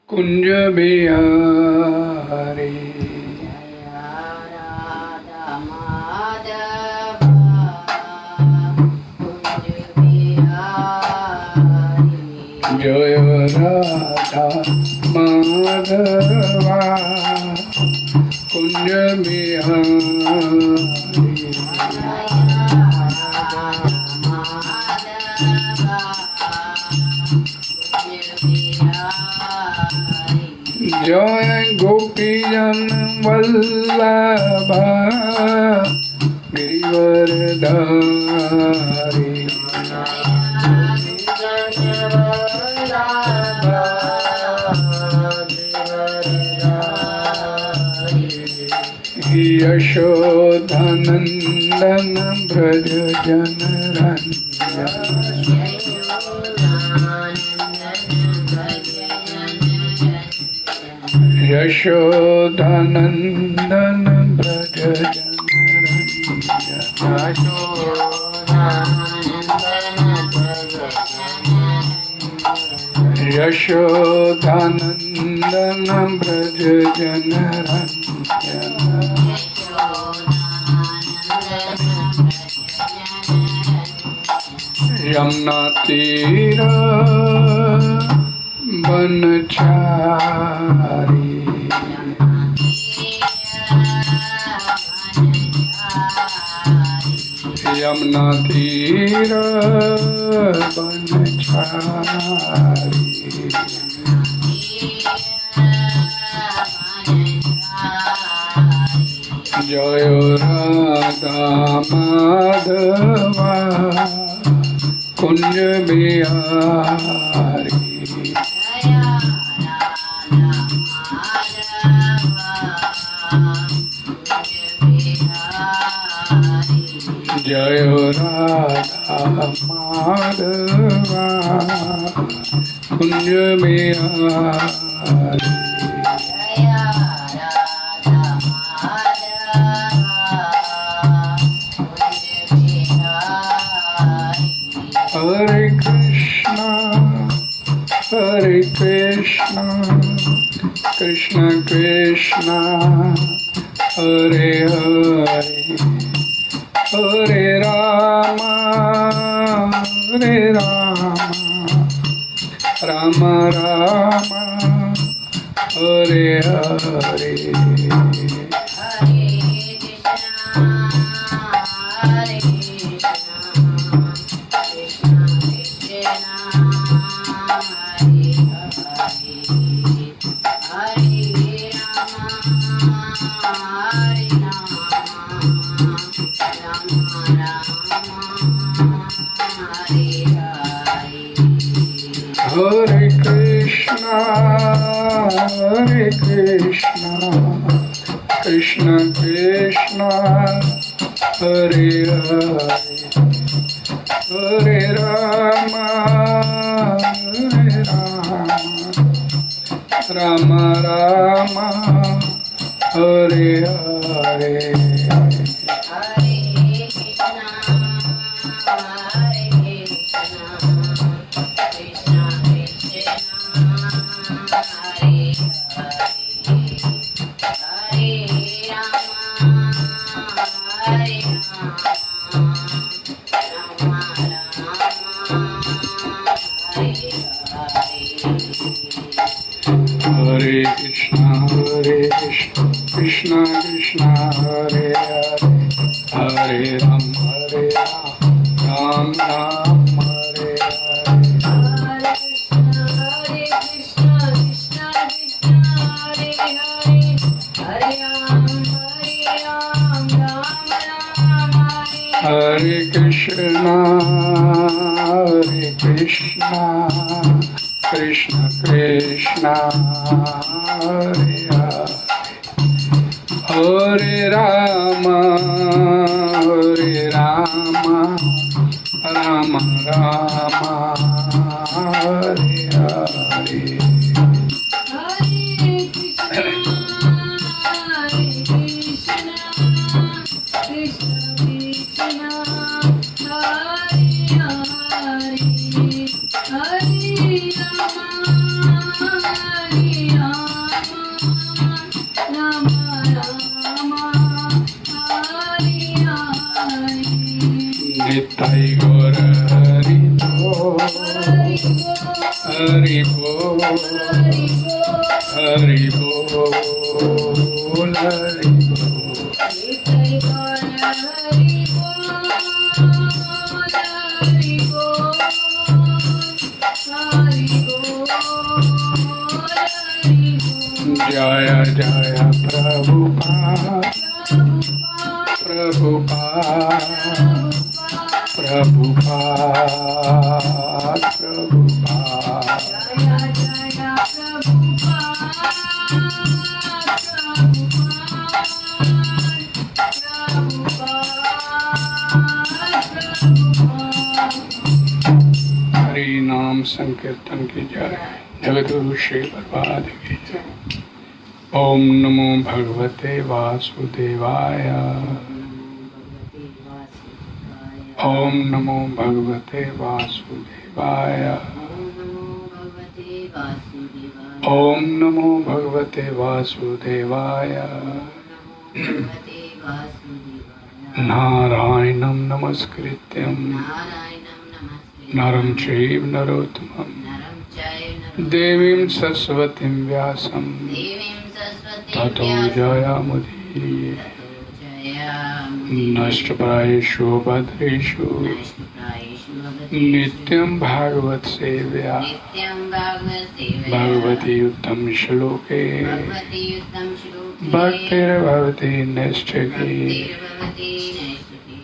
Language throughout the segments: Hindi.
कुंज बिहारी जय राधा माधवा कुंज बिहारी जय गोपीजन वल्लभा गिरिवरधारी यशोधनंदन ब्रज जनरंजन यशोधनंदन ब्रज जनरंजन यशोधनंदन ब्रज जनरंजन यमुना तीर बनचारी यमुना तीर बनचारी जय राधा माधवा कुंज बिहारी जय राधा माधवा कुंज बिहारी हरे कृष्णा कृष्ण कृष्ण हरे हरे हरे राम राम राम हरे हरे हरे कृष्णा कृष्ण कृष्ण हरे हरे हरे राम राम राम हरे हरे हरे कृष्ण कृष्ण कृष्ण हरे हरे हरे राम राम राम हरे हरे हरे कृष्ण कृष्ण कृष्ण हरे हरे राम राम राम हरे हरे Hare हरि बोल हरि बोल हरि बोल जय जय प्रभुपाद प्रभुपाद प्रभुपाद प्रभुपाद हरि नाम संकीर्तन की जय। जगत गुरु श्री प्रभात की जय। ओम नमो भगवते वासुदेवाय। ओम नमो भगवते वासुदेवाय। ओम नमो भगवते वासुदेवाय। नारायणं नमस्कृत्यं नरं चैव नरोत्तमं देवीं सरस्वतीं व्यासं ततो जयमुदीरये। नष्टप्रायेषु भद्रेषु नित्यं भागवत सेव्या भगवती उत्तम श्लोके भक्तिर्भवति नैष्ठिकी।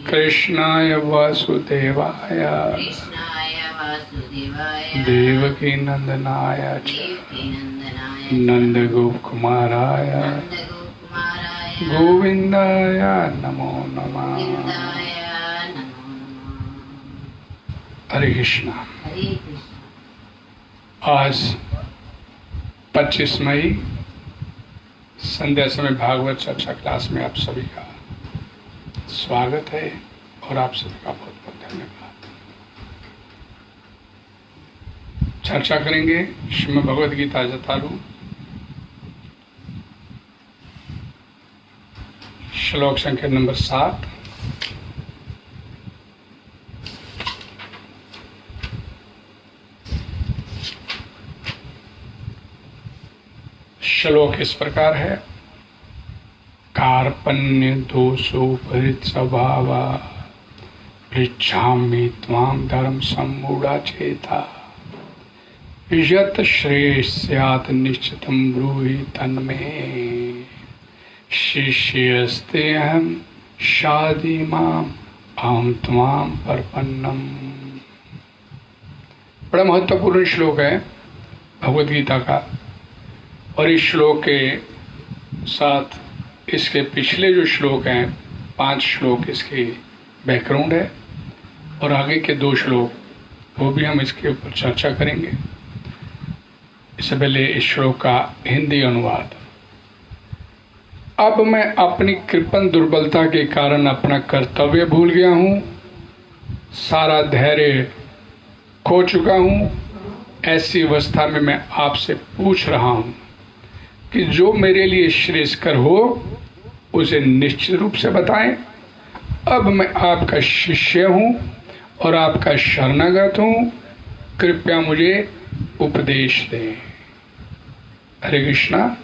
कृष्णाय वासुदेवाय देवकी नंदनाय च नंदगोपकुमाराय गोविंदाय नमो नमः। हरे कृष्णा। आज 25 मई संध्या समय भागवत चर्चा क्लास में आप सभी का स्वागत है और आप सभी का बहुत बहुत धन्यवाद। चर्चा करेंगे श्रीमद् भगवद गीता जतारू श्लोक संख्या नंबर 7। श्लोक इस प्रकार है। कार्पण्य दोषोपहृत स्वभावा पृच्छामि त्वां धर्म सम्मूढ़ा चेता यत् श्रेष्ठ्यात् निश्चितं ब्रूहि तन्मे शिष्यस्तेऽहं शाधि माम् अहं त्वां प्रपन्नम्। बड़ा महत्वपूर्ण श्लोक है भगवद गीता का। और इस श्लोक के साथ इसके पिछले जो श्लोक हैं 5 श्लोक इसके बैकग्राउंड है और आगे के 2 श्लोक वो भी हम इसके ऊपर चर्चा करेंगे। इससे पहले इस श्लोक का हिंदी अनुवाद। अब मैं अपनी कृपण दुर्बलता के कारण अपना कर्तव्य भूल गया हूँ, सारा धैर्य खो चुका हूँ। ऐसी अवस्था में मैं आपसे पूछ रहा हूँ कि जो मेरे लिए श्रेयस्कर हो उसे निश्चित रूप से बताएं। अब मैं आपका शिष्य हूँ और आपका शरणागत हूँ, कृपया मुझे उपदेश दें। हरे कृष्णा।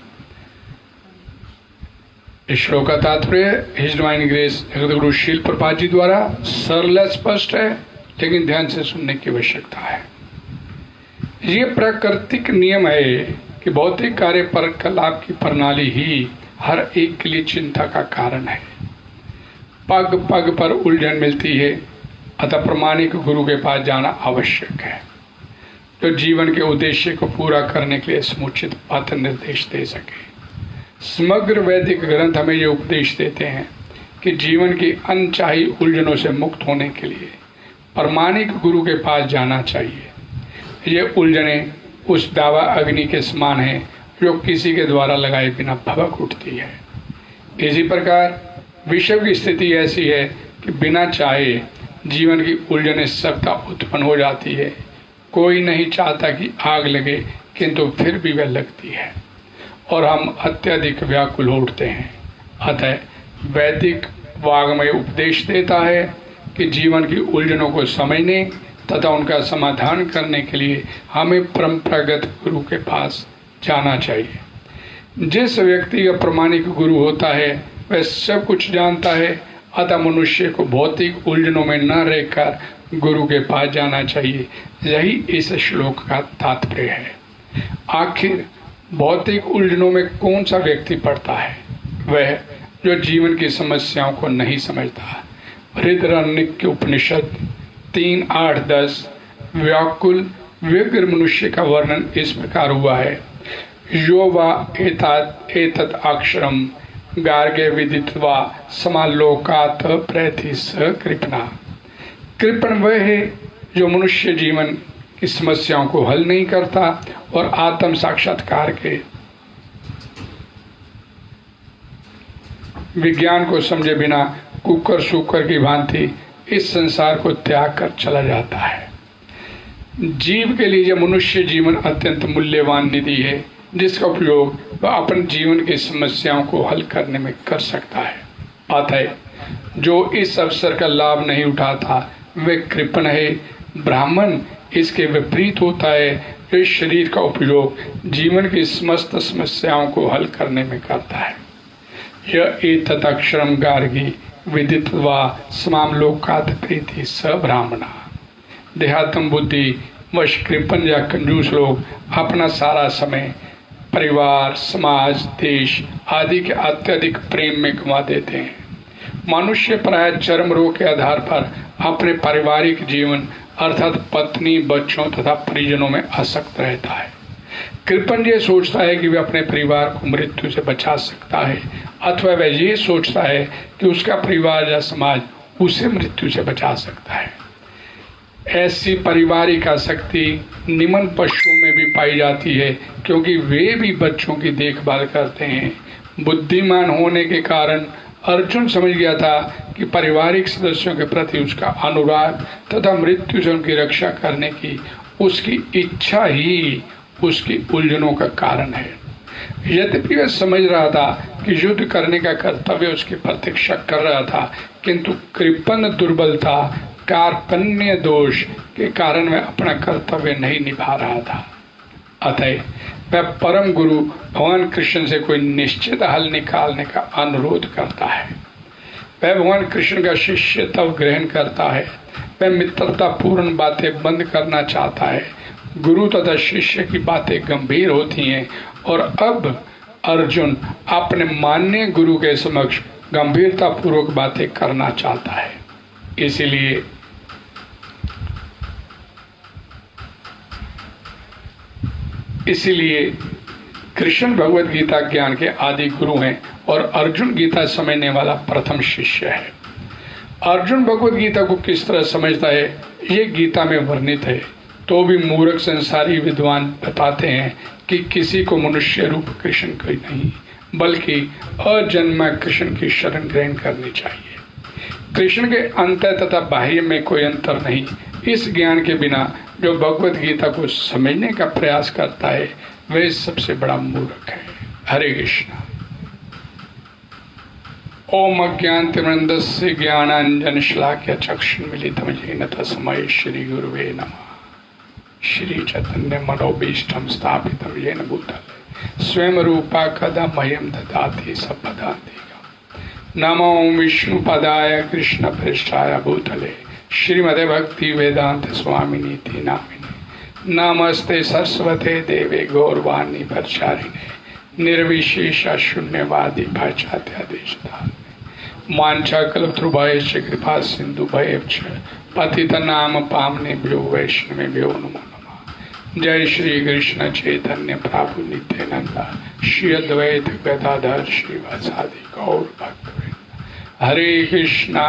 इस श्लोक का तात्पर्य his divine grace Jagat Guru शील प्रपात जी द्वारा सरल स्पष्ट है, लेकिन ध्यान से सुनने की आवश्यकता है। ये प्राकृतिक नियम है कि भौतिक कार्य पर कलाप की प्रणाली ही हर एक के लिए चिंता का कारण है। पग पग पर उलझन मिलती है, अतः प्रामाणिक गुरु के पास जाना आवश्यक है, जो जीवन के उद्देश्य को पूरा करने के लिए समुचित पथ निर्देश दे सके। समग्र वैदिक ग्रंथ हमें ये उपदेश देते हैं कि जीवन की अनचाही उलझनों से मुक्त होने के लिए प्रामाणिक गुरु के पास जाना चाहिए। ये उलझनें उस दावा अग्नि के समान है जो किसी के द्वारा लगाए बिना भभक उठती है। इसी प्रकार विश्व की स्थिति ऐसी है कि बिना चाहे जीवन की उलझनें सबका उत्पन्न हो जाती है। कोई नहीं चाहता कि आग लगे, किंतु फिर भी वह लगती है और हम अत्यधिक व्याकुल हो उठते हैं। अतः वैदिक वाग्मय उपदेश देता है कि जीवन की उलझनों को समझने, तथा उनका समाधान करने के लिए हमें परंपरागत गुरु के पास जाना चाहिए। जिस व्यक्ति का प्रामाणिक गुरु होता है वह सब कुछ जानता है, अतः मनुष्य को भौतिक उलझनों में न रहकर गुरु के पास जाना चाहिए। यही इस श्लोक का तात्पर्य है। आखिर भौतिक उलझनों में कौन सा व्यक्ति पड़ता है? वह जो जीवन की समस्याओं को नहीं समझता। बृहदारण्यक उपनिषद 3:8-10 व्याकुल व्यग्र मनुष्य का वर्णन इस प्रकार हुआ है। यो वा एतत् अक्षरम गार्गे विदित्वा समालोकात् प्रयति स कृपणा। कृपण वह है जो मनुष्य जीवन की समस्याओं को हल नहीं करता और आत्म साक्षात्कार के विज्ञान को समझे बिना कुकर सूकर की भांति इस संसार को त्याग कर चला जाता है। जीव के लिए मनुष्य जीवन अत्यंत मूल्यवान निधि है, जिसका उपयोग वह अपने जीवन की समस्याओं को हल करने में कर सकता है। अतः जो इस अवसर का लाभ नहीं उठाता वह कृपण है। ब्राह्मण इसके विपरीत होता है, जो इस शरीर का उपयोग जीवन की समस्त समस्याओं को हल करने में करता है। यह एतत् अक्षरम गार्गी विदित्वा समालोकात् प्रीति स ब्राह्मणा। देहात्म बुद्धि वश कृपण या कंजूस लोग अपना सारा समय परिवार, समाज, देश आदि के अत्यधिक प्रेम में गंवा देते हैं। मनुष्य प्राय चरम रोग के आधार पर अपने पारिवारिक जीवन अर्थात पत्नी, बच्चों तथा परिजनों में आसक्त रहता है। कृपण ये सोचता है कि वह अपने परिवार को मृत्यु से बचा सकता है, अथवा वह ये सोचता है कि उसका परिवार या समाज उसे मृत्यु से बचा सकता है। ऐसी पारिवारिक आसक्ति निमन पशुओं में भी पाई जाती है, क्योंकि वे भी बच्चों की देखभाल करते हैं। बुद्धिमान होने के कारण अर्जुन समझ गया था कि पारिवारिक सदस्यों के प्रति उसका अनुराग तथा मृत्यु से उनकी रक्षा करने की उसकी इच्छा ही उसकी उलझनों का कारण है। यद्यपि वह समझ रहा था कि युद्ध करने का कर्तव्य उसकी प्रतीक्षा कर रहा था, किंतु कृपण दुर्बलता, कार्पण्य दोष के कारण वह अपना कर्तव्य नहीं निभा रहा था। अतः वह परम गुरु भगवान कृष्ण से कोई निश्चित हल निकालने का अनुरोध करता है। वह भगवान कृष्ण का शिष्य तब ग्रहण करता है। वह मित्रता पूर्ण बातें बंद करना चाहता है। गुरु तथा शिष्य की बातें गंभीर होती हैं और अब अर्जुन अपने माननीय गुरु के समक्ष गंभीरता पूर्वक बातें करना चाहता है। इसीलिए कृष्ण भगवत गीता ज्ञान के आदि गुरु हैं और अर्जुन गीता समझने वाला प्रथम शिष्य है। अर्जुन भगवत गीता को किस तरह समझता है ये गीता में वर्णित है। तो भी मूर्ख संसारी विद्वान बताते हैं कि किसी को मनुष्य रूप कृष्ण को नहीं बल्कि अजन्मा कृष्ण की शरण ग्रहण करनी चाहिए। कृष्ण के अंतर तथा बाह्य में कोई अंतर नहीं। इस ज्ञान के बिना जो भगवत गीता को समझने का प्रयास करता है वह सबसे बड़ा मूर्ख है। हरे कृष्ण। ओम अज्ञानतिमिरन्धस्य ज्ञानाञ्जनशलाकया चक्षुर्मीलितं येन तस्मै श्री गुरुवे नमः। श्री चैतन्य मनोभीष्टं स्थापितं येन भूतले स्वयं रूपा कदा मह्यं ददाति संपदान्तिकम्। नमो विष्णुपदाय कृष्णप्रेष्ठाय भूतले श्रीमते भक्ति वेदांत स्वामिनीति नामिने। नमस्ते सरस्वते देवे गौरवाणी प्रचारिणे निर्विशेष शून्यवादी पाश्चात्यादेशधारिणे। मांछा कल्पतरुभ्यश्च कृपा सिंधु भयश्च पतितनाम पावनेभ्यो वैष्णवेभ्यो नमो नमः। जय श्री कृष्ण चैतन्य प्रभु नित्यानंद श्री अद्वैत गदाधर श्रीवासादि गौर भक्तवृंद। हरे कृष्णा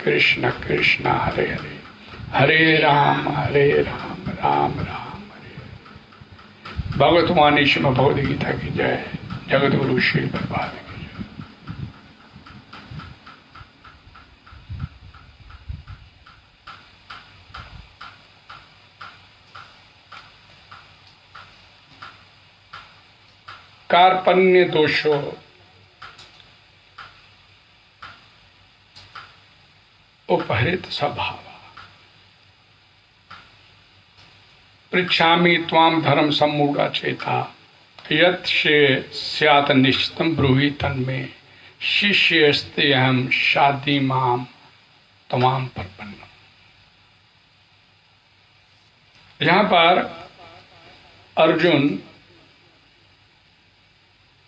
कृष्ण कृष्ण हरे हरे, हरे राम राम राम हरे। भगवत वाणी श्रीमद् भगवद गीता की जय। जगत गुरु श्री प्रभुपाद की जय। कार्पण्य दोषो उपहृत स्वभाव। पृच्छामि त्वाम धर्म सम्मूढ़ा चेता यत् स्यात् निश्चितं ब्रूहि तन्मे शिष्यस्ते अहम शादी माम तमाम प्रपन्नम। यहां पर अर्जुन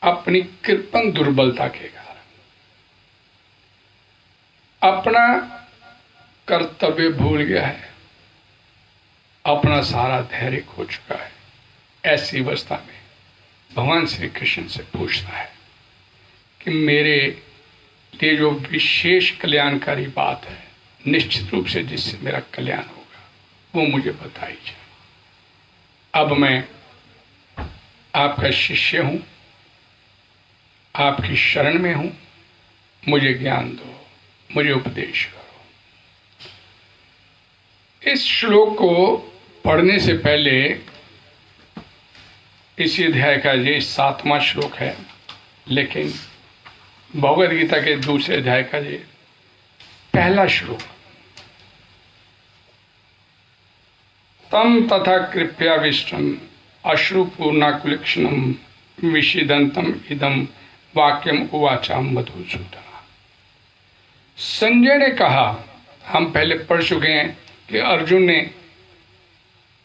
अपनी कृपण दुर्बलता के कारण अपना कर्तव्य भूल गया है, अपना सारा धैर्य खो चुका है। ऐसी अवस्था में भगवान श्री कृष्ण से पूछता है कि मेरे लिए जो विशेष कल्याणकारी बात है, निश्चित रूप से जिससे मेरा कल्याण होगा, वो मुझे बताइए। अब मैं आपका शिष्य हूं, आपकी शरण में हूं, मुझे ज्ञान दो, मुझे उपदेश करो। इस श्लोक को पढ़ने से पहले इसी अध्याय का ये 7वां श्लोक है, लेकिन भगवद गीता के दूसरे अध्याय का ये पहला श्लोक। तम तथा कृपया विष्टम अश्रुपूर्णाकुलक्षणम विषिदंतम इदम वाक्यम उवाचा मधुसूदन। संजय ने कहा, हम पहले पढ़ चुके हैं कि अर्जुन ने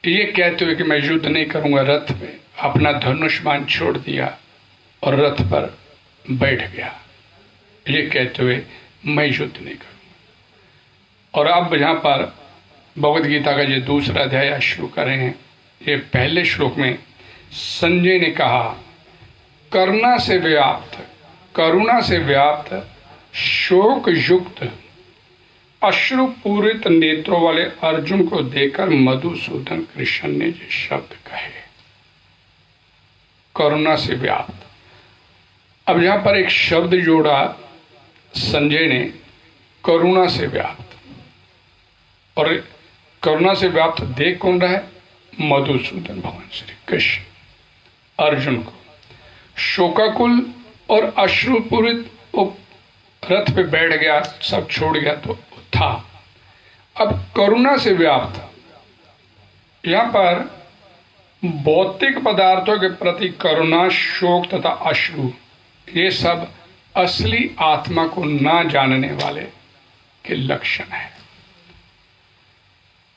ये कहते हुए कि मैं युद्ध नहीं करूंगा, रथ में अपना धनुष बाण छोड़ दिया और रथ पर बैठ गया, ये कहते हुए मैं युद्ध नहीं करूंगा। और अब यहां पर भगवद गीता का ये दूसरा अध्याय शुरू कर रहे हैं। ये पहले श्लोक में संजय ने कहा, करुणा से व्याप्त शोक युक्त अश्रुपूरित नेत्रों वाले अर्जुन को देखकर मधुसूदन कृष्ण ने ये शब्द कहे, करुणा से व्याप्त। अब यहां पर एक शब्द जोड़ा संजय ने, करुणा से व्याप्त। और करुणा से व्याप्त देख कौन रहा है? मधुसूदन भगवान श्री कृष्ण अर्जुन को। शोकाकुल और अश्रुपूरित रथ पे बैठ गया, सब छोड़ गया तो था। अब करुणा से व्याप्त, यहां पर भौतिक पदार्थों के प्रति करुणा, शोक तथा अश्रु, ये सब असली आत्मा को ना जानने वाले के लक्षण है।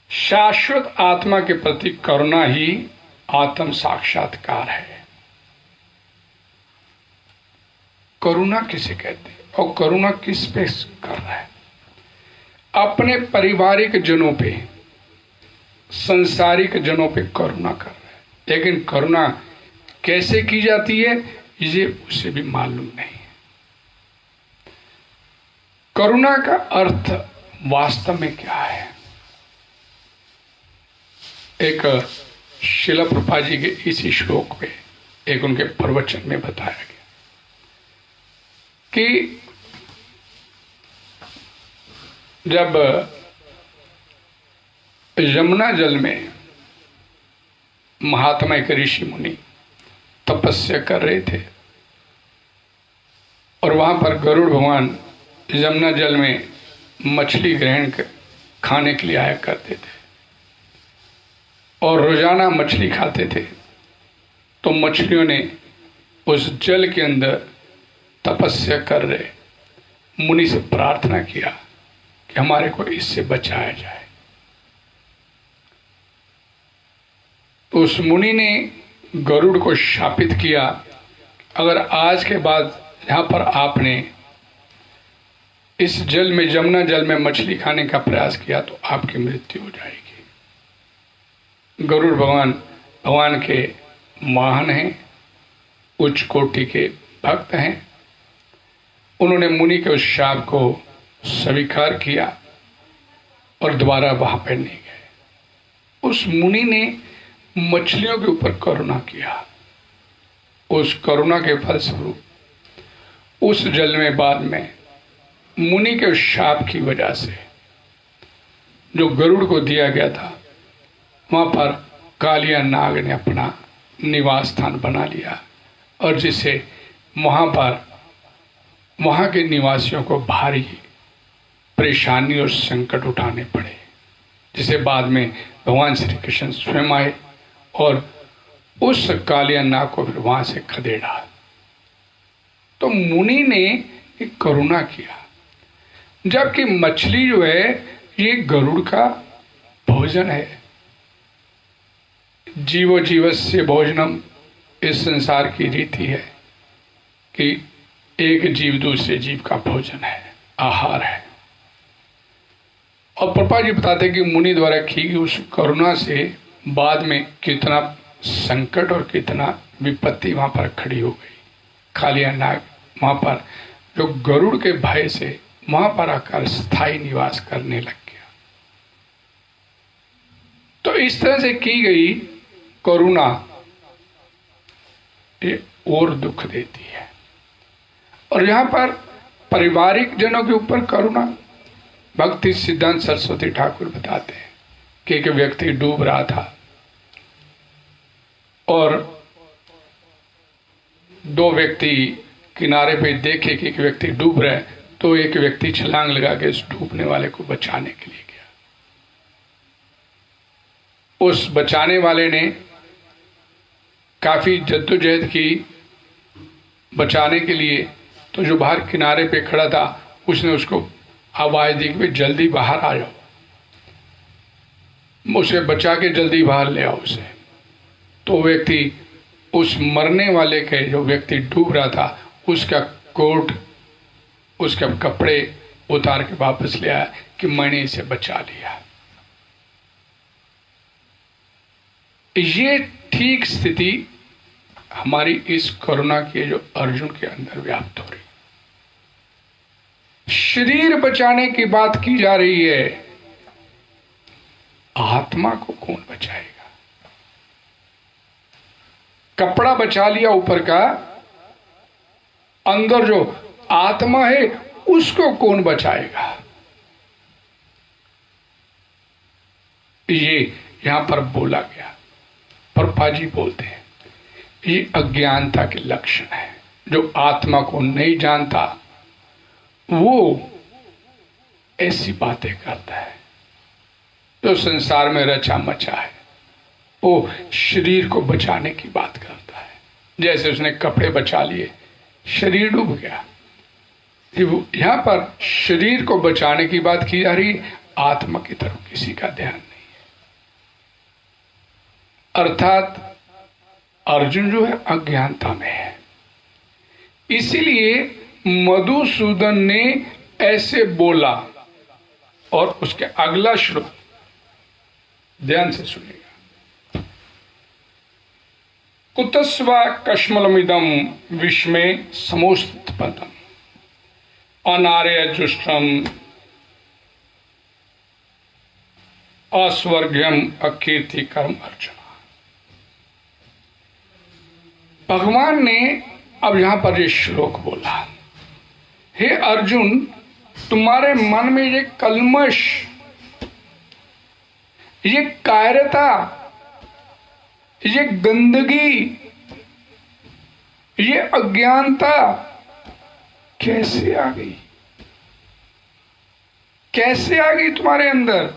शाश्वत आत्मा के प्रति करुणा ही आत्म साक्षात्कार है। करुणा किसे कहते हैं और करुणा किस पे कर रहा है? अपने पारिवारिक जनों पे, संसारिक जनों पे करुणा कर रहा है। लेकिन करुणा कैसे की जाती है ये उसे भी मालूम नहीं है। करुणा का अर्थ वास्तव में क्या है? एक शिला प्रभुपाद जी के इसी श्लोक पे एक उनके प्रवचन में बताया गया कि जब यमुना जल में महात्मा एक ऋषि मुनि तपस्या कर रहे थे और वहां पर गरुड़ भगवान यमुना जल में मछली ग्रहण खाने के लिए आया करते थे और रोजाना मछली खाते थे। तो मछलियों ने उस जल के अंदर तपस्या कर रहे मुनि से प्रार्थना किया कि हमारे को इससे बचाया जाए। तो उस मुनि ने गरुड़ को शापित किया, अगर आज के बाद यहां पर आपने इस जल में, यमुना जल में मछली खाने का प्रयास किया तो आपकी मृत्यु हो जाएगी। गरुड़ भगवान के वाहन हैं, उच्च कोटि के भक्त हैं। उन्होंने मुनि के उस शाप को स्वीकार किया और दोबारा वहां पर नहीं गए। उस मुनि ने मछलियों के ऊपर करुणा किया। उस करुणा के फलस्वरूप उस जल में बाद में मुनि के उस शाप की वजह से जो गरुड़ को दिया गया था, वहां पर कालिया नाग ने अपना निवास स्थान बना लिया और जिससे वहां के निवासियों को भारी परेशानी और संकट उठाने पड़े, जिसे बाद में भगवान श्री कृष्ण स्वयं आए और उस कालिया नाग को फिर वहां से खदेड़ा। तो मुनि ने एक करुणा किया, जबकि मछली जो है ये गरुड़ का भोजन है। जीवो जीवस्य भोजनम, इस संसार की रीति है कि एक जीव दूसरे जीव का भोजन है, आहार है। और प्रभुपाद जी बताते कि मुनि द्वारा की गई उस करुणा से बाद में कितना संकट और कितना विपत्ति वहां पर खड़ी हो गई। कालिया नाग वहां पर जो गरुड़ के भय से वहां पर आकर स्थायी निवास करने लग गया। तो इस तरह से की गई करुणा ये और दुख देती है। और यहां पर पारिवारिक जनों के ऊपर करुणा, भक्ति सिद्धांत सरस्वती ठाकुर बताते हैं कि एक व्यक्ति डूब रहा था और दो व्यक्ति किनारे पे देखे कि एक व्यक्ति डूब रहा है, तो एक व्यक्ति छलांग लगा के उस डूबने वाले को बचाने के लिए गया। उस बचाने वाले ने काफी जद्दोजहद की बचाने के लिए, तो जो बाहर किनारे पे खड़ा था उसने उसको आवाज दी कि जल्दी बाहर आ जाओ, उसे बचा के जल्दी बाहर ले आओ उसे। तो व्यक्ति उस मरने वाले के, जो व्यक्ति डूब रहा था, उसका कोट, उसके कपड़े उतार के वापस ले आया कि मैंने इसे बचा लिया। ये ठीक स्थिति हमारी इस करुणा की जो अर्जुन के अंदर व्याप्त हो रही। शरीर बचाने की बात की जा रही है, आत्मा को कौन बचाएगा? कपड़ा बचा लिया ऊपर का, अंदर जो आत्मा है उसको कौन बचाएगा? ये यहां पर बोला गया। प्रभुपाद जी बोलते हैं ये अज्ञानता के लक्षण है। जो आत्मा को नहीं जानता वो ऐसी बातें करता है। जो संसार में रचा मचा है वो शरीर को बचाने की बात करता है। जैसे उसने कपड़े बचा लिए, शरीर डूब गया। यहां पर शरीर को बचाने की बात की जा रही, आत्मा की तरफ किसी का ध्यान नहीं है। अर्थात अर्जुन जो है अज्ञानता में है। इसीलिए मधुसूदन ने ऐसे बोला। और उसके अगला श्लोक ध्यान से सुनिएगा। कुतस्वा कश्मलमिदम विश्मे समोस्तपदम अनार्यजुष्टम अस्वर्ग्यम अकीर्ति कर्म अर्जुन। भगवान ने अब यहां पर ये श्लोक बोला, हे अर्जुन, तुम्हारे मन में ये कल्मश, ये कायरता, ये गंदगी, ये अज्ञानता कैसे आ गई? कैसे आ गई तुम्हारे अंदर?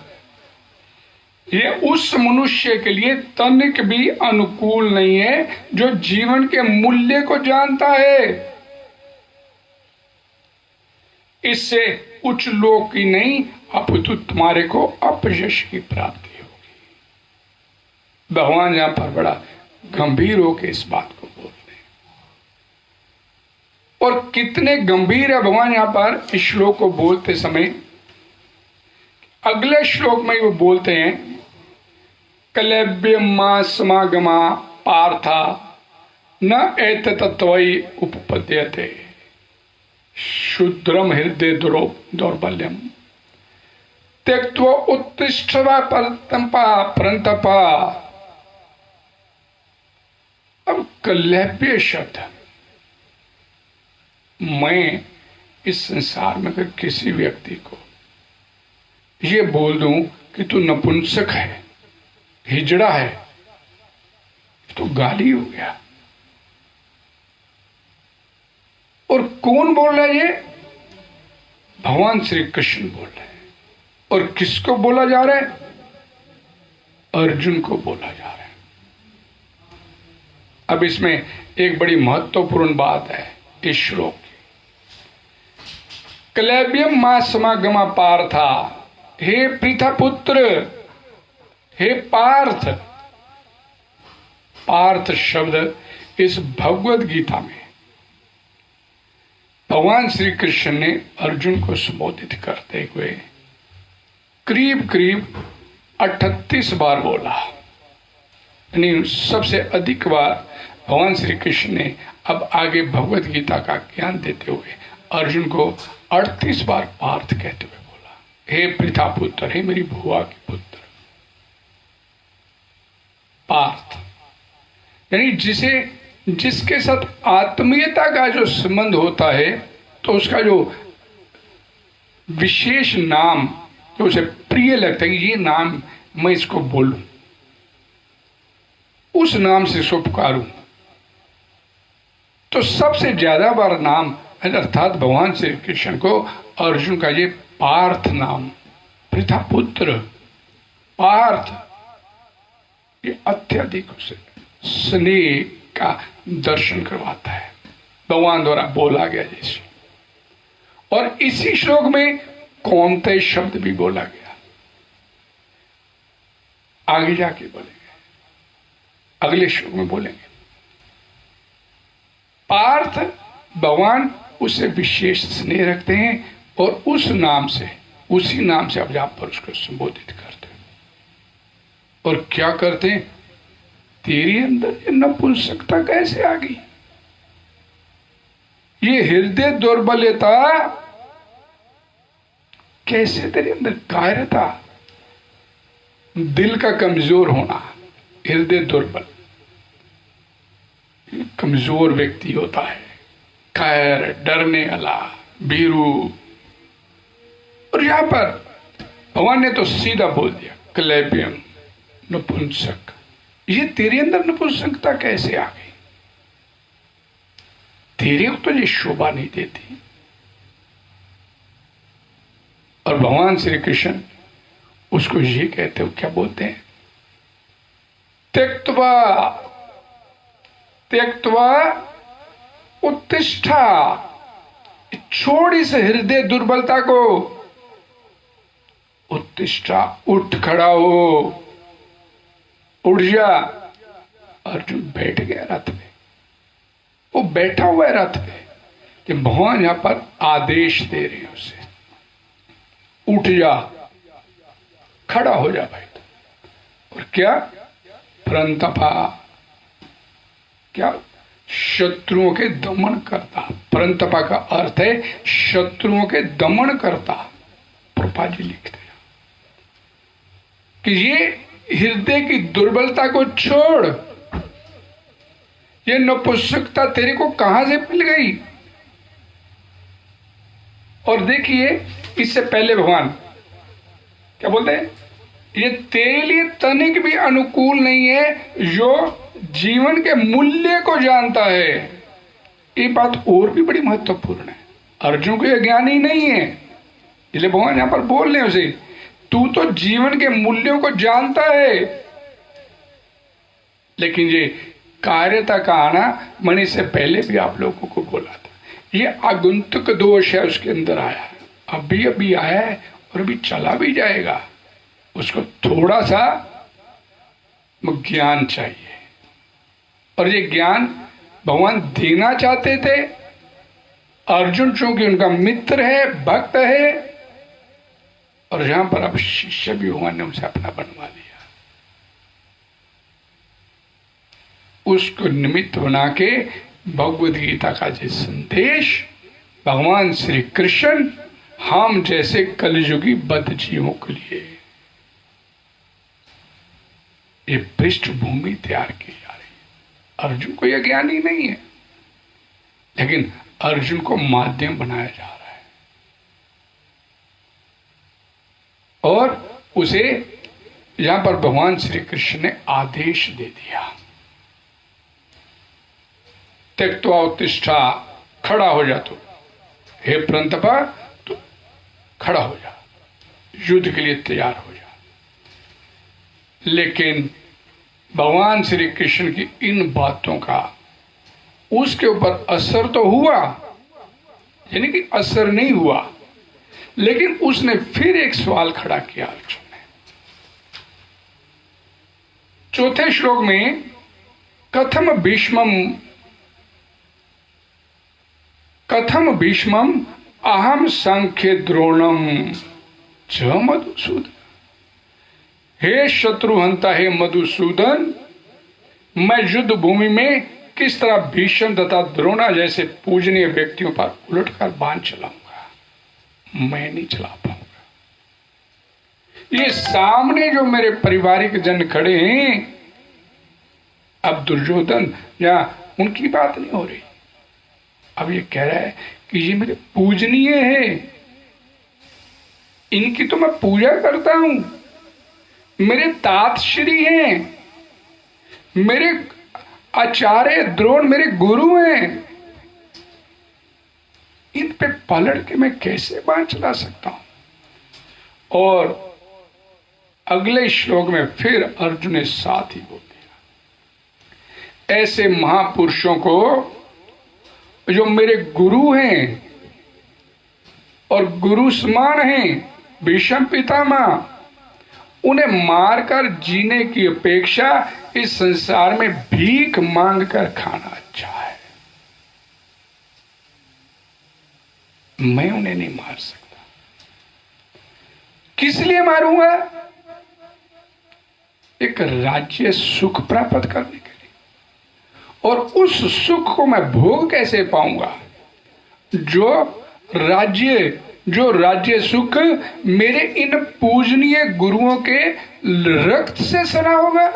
ये उस मनुष्य के लिए तनिक भी अनुकूल नहीं है जो जीवन के मूल्य को जानता है। इससे उच्च लोक की नहीं अपितु तुम्हारे को अपयश की प्राप्ति होगी। भगवान यहां पर बड़ा गंभीर होकर इस बात को बोलते हैं। और कितने गंभीर है भगवान यहां पर इस श्लोक को बोलते समय। अगले श्लोक में वो बोलते हैं, कलव्य मा समागमा पार्था न एतत्त्वयि उपपद्यते शुद्रम हृदय दौर्बल्यम त्यक्त्वा उत्तिष्ठवा परंतपा। अब कलव्य शब्द, मैं इस संसार में अगर किसी व्यक्ति को ये बोल दूं कि तू नपुंसक है, हिजड़ा है, तो गाली हो गया। और कौन बोल रहा है ये? भगवान श्री कृष्ण बोल रहे हैं। और किसको बोला जा रहा है? अर्जुन को बोला जा रहा है। अब इसमें एक बड़ी महत्वपूर्ण बात है इस श्लोक की। क्लैब्यम मा समागमा पार्था, हे पृथा पुत्र, हे पार्थ। पार्थ शब्द इस भगवद गीता में भगवान श्री कृष्ण ने अर्जुन को संबोधित करते हुए करीब करीब 38 बार बोला। यानी सबसे अधिक बार भगवान श्री कृष्ण ने अब आगे भगवद गीता का ज्ञान देते हुए अर्जुन को 38 बार पार्थ कहते हुए बोला, हे पृथा पुत्र, हे मेरी भुआ के पुत्र। पार्थ यानी जिसके साथ आत्मीयता का जो संबंध होता है, तो उसका जो विशेष नाम जो उसे प्रिय लगता है कि ये नाम मैं इसको बोलूं, उस नाम से इसको पुकारूं, तो सबसे ज्यादा बार नाम अर्थात भगवान श्री कृष्ण को अर्जुन का ये पार्थ नाम, पृथा पुत्र, पार्थ, ये अत्यधिक उसे स्नेह का दर्शन करवाता है, भगवान द्वारा बोला गया जैसे। और इसी श्लोक में कौनते शब्द भी बोला गया, आगे जाके बोलेंगे, अगले श्लोक में बोलेंगे। पार्थ भगवान उससे विशेष स्नेह रखते हैं और उस नाम से, उसी नाम से अब आप पर उसको संबोधित करते हैं। और क्या करते हैं, तेरे अंदर ये नपुंसकता कैसे आ गई, ये हृदय दुर्बलता कैसे तेरे अंदर, कायरता, दिल का कमजोर होना, हृदय दुर्बल, कमजोर व्यक्ति होता है, कायर, डरने वाला, भीरू। और यहां पर भगवान ने तो सीधा बोल दिया, क्लैब्यम, नपुंसक, ये तेरे अंदर नपुंसकता कैसे आ गई, तेरे को तो ये शोभा नहीं देती। और भगवान श्री कृष्ण उसको ये कहते हो, क्या बोलते हैं, त्यक्त्वा त्यक्त्वा उत्तिष्ठा, छोड़ इस हृदय दुर्बलता को, उत्तिष्ठा, उठ खड़ा हो, उठ जा। अर्जुन बैठ गया रथ में, वो बैठा हुआ है रथ में, कि भगवान यहां पर आदेश दे रहे हैं उसे, उठ जा, खड़ा हो जा भाई। और क्या, परंतपा, क्या, शत्रुओं के दमन करता। परंतपा का अर्थ है शत्रुओं के दमन करता। प्रभुपाद जी लिखते हैं कि ये हृदय की दुर्बलता को छोड़, ये नपुंसकता तेरे को कहां से मिल गई। और देखिए, इससे पहले भगवान क्या बोलते हैं, ये तेरे लिए तनिक भी अनुकूल नहीं है जो जीवन के मूल्य को जानता है। ये बात और भी बड़ी महत्वपूर्ण है। अर्जुन को यह ज्ञान ही नहीं है, इसलिए भगवान यहां पर बोल रहे हैं उसे, तू तो जीवन के मूल्यों को जानता है, लेकिन ये कार्यता का आना, मैंने इससे पहले भी आप लोगों को बोला था, ये आगंतुक दोष है, उसके अंदर आया है, अभी आया है और अभी चला भी जाएगा। उसको थोड़ा सा ज्ञान चाहिए, और ये ज्ञान भगवान देना चाहते थे। अर्जुन चूंकि उनका मित्र है, भक्त है, और यहां पर अब शिष्य भी भगवान ने उनसे अपना बनवा लिया। उसको निमित्त बना के भगवद गीता का जो संदेश भगवान श्री कृष्ण हम जैसे कलयुगी बद्ध जीवों के लिए ये पृष्ठभूमि तैयार की जा रही है। अर्जुन को यह ज्ञान ही नहीं है, लेकिन अर्जुन को माध्यम बनाया जा रहा है, और उसे यहां पर भगवान श्री कृष्ण ने आदेश दे दिया, त्यक्त्वा उत्तिष्ठा, खड़ा हो जा तू, हे परंतपा तू खड़ा हो जा, युद्ध के लिए तैयार हो जा। लेकिन भगवान श्री कृष्ण की इन बातों का उसके ऊपर असर तो हुआ, यानी कि असर नहीं हुआ, लेकिन उसने फिर एक सवाल खड़ा किया अर्जुन ने। चौथे श्लोक में कथम भीष्मम अहम संख्य द्रोणम च मधुसूदन। हे शत्रुहंता, हे मधुसूदन, मैं युद्ध भूमि में किस तरह भीष्म तथा द्रोणा जैसे पूजनीय व्यक्तियों पर उलटकर बाण चलाऊंगा? मैं नहीं चला पाऊंगा। ये सामने जो मेरे पारिवारिक जन खड़े हैं, अब दुर्योधन या उनकी बात नहीं हो रही, अब ये कह रहा है कि ये मेरे पूजनीय है, इनकी तो मैं पूजा करता हूं, मेरे तातश्री हैं, मेरे आचार्य द्रोण मेरे गुरु हैं, इन पे पलट के मैं कैसे बाण चला सकता हूं? और अगले श्लोक में फिर अर्जुन ने साथ ही बोल दिया, ऐसे महापुरुषों को जो मेरे गुरु हैं और गुरु समान हैं, भीष्म पितामह, उन्हें मारकर जीने की अपेक्षा इस संसार में भीख मांग कर खाना अच्छा है। मैं उन्हें नहीं मार सकता। किस लिए मारूंगा? एक राज्य सुख प्राप्त करने के लिए, और उस सुख को मैं भोग कैसे पाऊंगा? जो राज्य सुख मेरे इन पूजनीय गुरुओं के रक्त से सना होगा,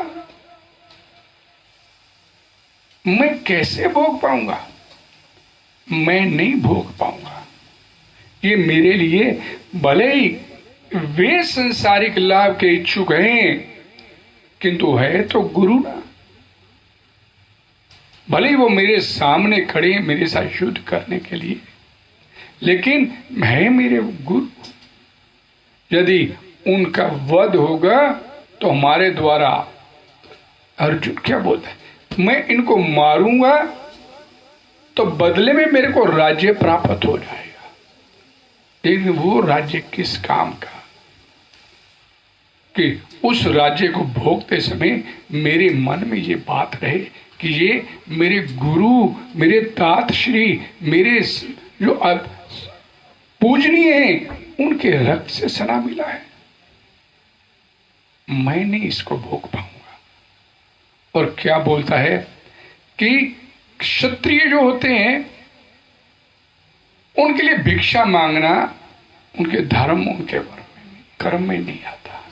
मैं कैसे भोग पाऊंगा? मैं नहीं भोग पाऊंगा। ये मेरे लिए, भले ही वे सांसारिक लाभ के इच्छुक हैं, किंतु है तो गुरु ना। भले ही वो मेरे सामने खड़े हैं मेरे साथ युद्ध करने के लिए, लेकिन है मेरे गुरु। यदि उनका वध होगा तो हमारे द्वारा, अर्जुन क्या बोलता है, मैं इनको मारूंगा तो बदले में मेरे को राज्य प्राप्त हो जाएगा। लेकिन वो राज्य किस काम का कि उस राज्य को भोगते समय मेरे मन में ये बात रहे कि ये मेरे गुरु, मेरे तातश्री, मेरे जो पूजनीय हैं, उनके रक्त से सना मिला है। मैं नहीं इसको भोग पाऊंगा। और क्या बोलता है कि क्षत्रिय जो होते हैं उनके लिए भिक्षा मांगना उनके धर्म, उनके कर्म में नहीं आता।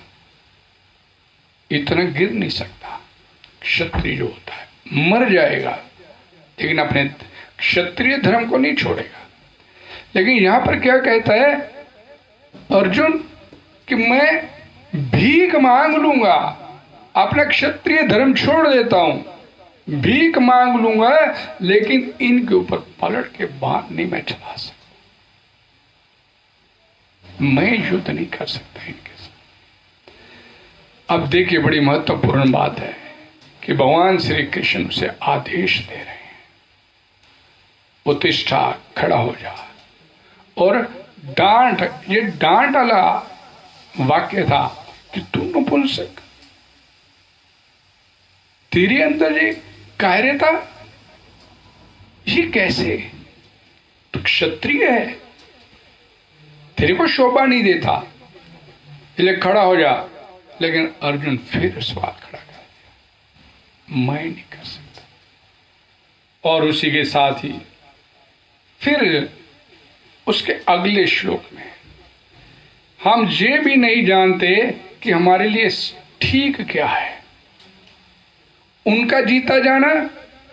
इतना गिर नहीं सकता। क्षत्रिय जो होता है मर जाएगा, लेकिन अपने क्षत्रिय धर्म को नहीं छोड़ेगा। लेकिन यहां पर क्या कहता है अर्जुन कि मैं भीख मांग लूंगा, अपना क्षत्रिय धर्म छोड़ देता हूं, भीख मांग लूंगा, लेकिन इनके ऊपर पलट के बाण नहीं मैं चला सकता। मैं युद्ध नहीं कर सकता इनके साथ। अब देखिए, बड़ी महत्वपूर्ण बात है कि भगवान श्री कृष्ण से आदेश दे रहे हैं, उत्तिष्ठा, खड़ा हो जा। और डांट, ये डांट वाला वाक्य था कि तू नपुंसक, तेरे अंदर ये कायरता, ये कैसे? तू क्षत्रिय है, तेरे को शोभा नहीं देता, इसलिए खड़ा हो जा। लेकिन अर्जुन फिर सवाल खड़ा कर दिया, मैं नहीं कर सकता। और उसी के साथ ही फिर उसके अगले श्लोक में, हम ये भी नहीं जानते कि हमारे लिए ठीक क्या है, उनका जीता जाना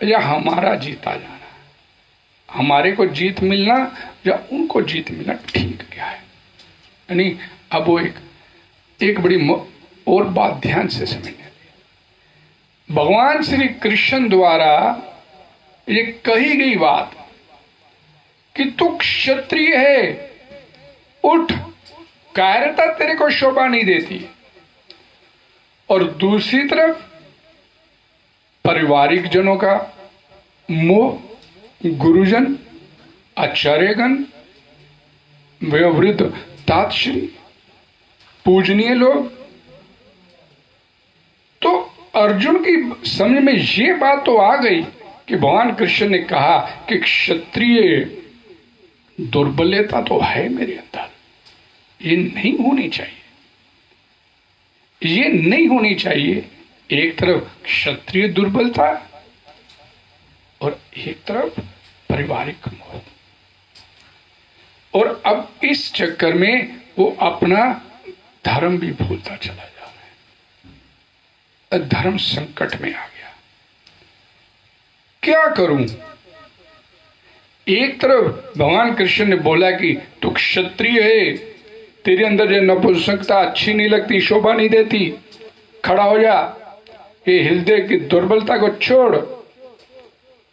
या हमारा जीता जाना, हमारे को जीत मिलना या उनको जीत मिलना ठीक क्या है। यानी अब वो एक बड़ी और बात ध्यान से समझने, भगवान श्री कृष्ण द्वारा ये कही गई बात कि तू क्षत्रिय है, उठ, कायरता तेरे को शोभा नहीं देती। और दूसरी तरफ पारिवारिक जनों का मोह, गुरुजन, आचार्यगण, वयोवृद्ध, तातश्री, पूजनीय लोग। तो अर्जुन की समझ में ये बात तो आ गई कि भगवान कृष्ण ने कहा कि क्षत्रिय दुर्बलता तो है मेरे अंदर, ये नहीं होनी चाहिए, ये नहीं होनी चाहिए। एक तरफ क्षत्रिय दुर्बलता और एक तरफ पारिवारिक मोह। और अब इस चक्कर में वो अपना धर्म भी भूलता चला जा रहा है, धर्म संकट में आ गया। क्या करूं? एक तरफ भगवान कृष्ण ने बोला कि तू क्षत्रिय है, तेरे अंदर जो नपुंसकता अच्छी नहीं लगती, शोभा नहीं देती, खड़ा हो जा, ये हृदय की दुर्बलता को छोड़,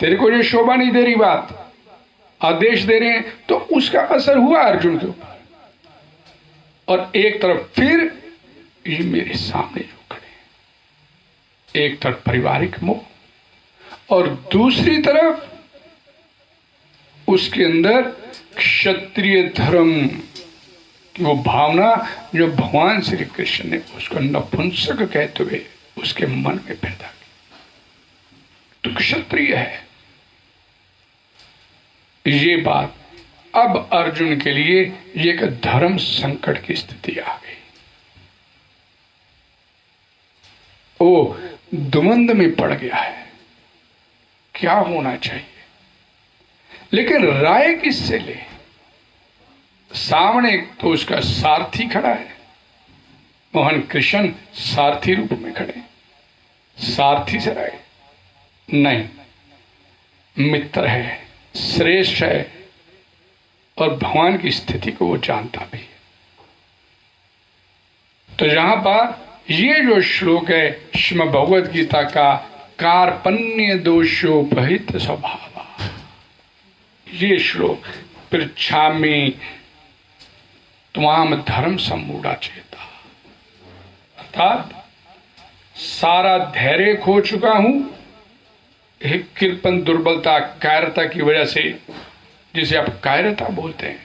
तेरे को ये शोभा नहीं दे रही बात, आदेश दे रहे हैं। तो उसका असर हुआ अर्जुन के ऊपर। और एक तरफ फिर ये मेरे सामने जो खड़े, एक तरफ पारिवारिक मोह और दूसरी तरफ उसके अंदर क्षत्रिय धर्म की वो भावना जो भगवान श्री कृष्ण ने उसको नपुंसक कहते हुए उसके मन में पैदा की। तो क्षत्रिय है, ये बात अब अर्जुन के लिए ये एक धर्म संकट की स्थिति आ गई। वो द्वंद में पड़ गया है, क्या होना चाहिए। लेकिन राय किससे ले? सामने तो उसका सारथी खड़ा है, भगवान कृष्ण सारथी रूप में खड़े, सारथी से राय नहीं, मित्र है, श्रेष्ठ है और भगवान की स्थिति को वो जानता भी है। तो यहां पर ये जो श्लोक है श्रीमद् भगवद गीता का, कार्पण्य दोषोपहित स्वभाव, ये श्लोक पृच्छामि त्वाम धर्म सम्मूढ़ा चेता, अर्थात सारा धैर्य खो चुका हूं, एक कृपण दुर्बलता कायरता की वजह से, जिसे आप कायरता बोलते हैं,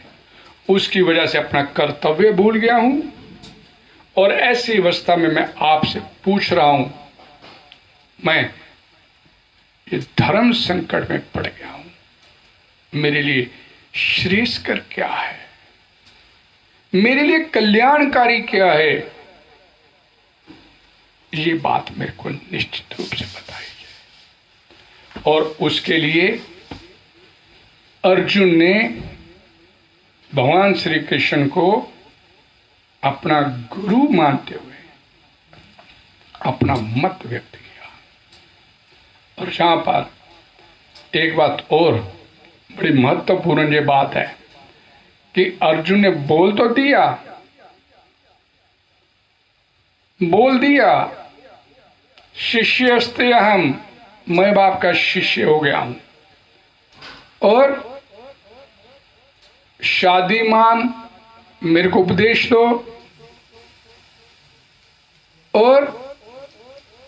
उसकी वजह से अपना कर्तव्य भूल गया हूं। और ऐसी अवस्था में मैं आपसे पूछ रहा हूं, मैं ये धर्म संकट में पड़ गया हूं, मेरे लिए श्रेयस्कर क्या है, मेरे लिए कल्याणकारी क्या है, ये बात मेरे को निश्चित रूप से बताई जाए। और उसके लिए अर्जुन ने भगवान श्री कृष्ण को अपना गुरु मानते हुए अपना मत व्यक्त किया। और यहां पर एक बात और बड़ी महत्वपूर्ण ये बात है कि अर्जुन ने बोल तो दिया, बोल दिया शिष्यस्ते अहम, मैं बाप का शिष्य हो गया हूं, और शादीमान मेरे को उपदेश दो, और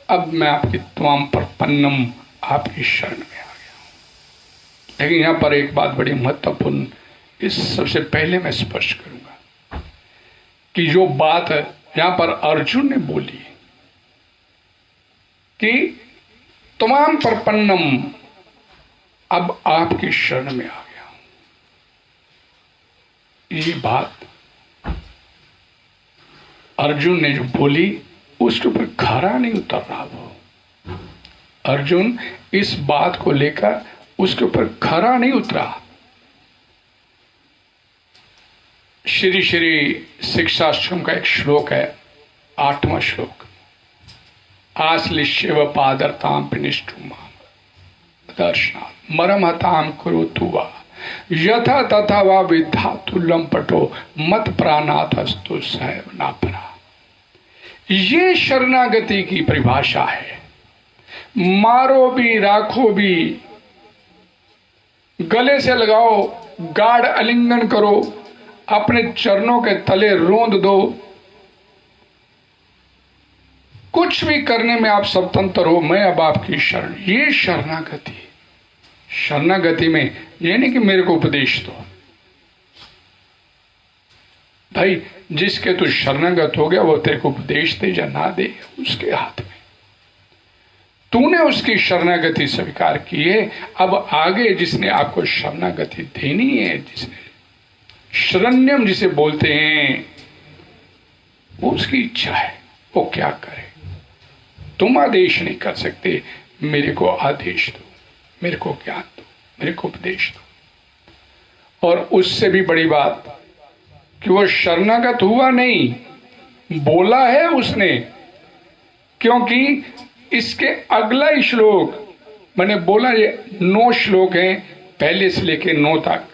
अब मैं आपकी त्वाम प्रपन्नम, आपकी शरण में आ गया हूं। लेकिन यहां पर एक बात बड़ी महत्वपूर्ण, इस सबसे पहले मैं स्पष्ट करूंगा कि जो बात यहां पर अर्जुन ने बोली कि तमाम प्रपन्नम, अब आपकी शरण में आ गया हूं, ये बात अर्जुन ने जो बोली उसके ऊपर खरा नहीं उतर रहा। वो अर्जुन इस बात को लेकर उसके ऊपर खरा नहीं उतरा। श्री श्री शिक्षाश्रम का एक श्लोक है, 8वां श्लोक, आश्लिष्यव पादरताम पिनिष्ठुमा दर्शनात् मरमहताम कुरुतु वा यथा तथा वा विद्धातु लंपटो मत प्राणातस्तु सैव नापरा। ये शरणागति की परिभाषा है। मारो भी, राखो भी, गले से लगाओ, गाढ़ आलिंगन करो, अपने चरणों के तले रोंद दो, कुछ भी करने में आप स्वतंत्र हो, मैं अब आपकी शरण। ये शरणागति। शरणागति में ये नहीं कि मेरे को उपदेश दो। भाई जिसके तू शरणागत हो गया वो तेरे को उपदेश दे या ना दे, उसके हाथ में। तूने उसकी शरणागति स्वीकार की है, अब आगे जिसने आपको शरणागति देनी है, जिसने शरण्यम जिसे बोलते हैं, वो उसकी इच्छा है, वो क्या करे। तुम आदेश नहीं कर सकते, मेरे को आदेश दो, मेरे को ज्ञान दो, मेरे को उपदेश दो। और उससे भी बड़ी बात कि वो शरणागत हुआ नहीं, बोला है उसने। क्योंकि इसके अगला ही श्लोक, मैंने बोला ये 9 श्लोक हैं, पहले से लेके 9 तक।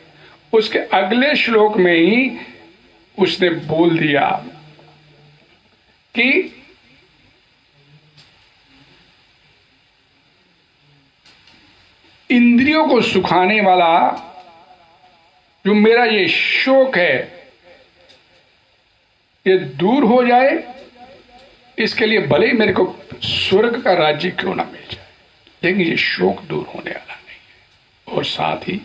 उसके अगले श्लोक में ही उसने बोल दिया कि इंद्रियों को सुखाने वाला जो मेरा ये शोक है, ये दूर हो जाए, इसके लिए भले ही मेरे को स्वर्ग का राज्य क्यों ना मिल जाए, लेकिन ये शोक दूर होने वाला नहीं है। और साथ ही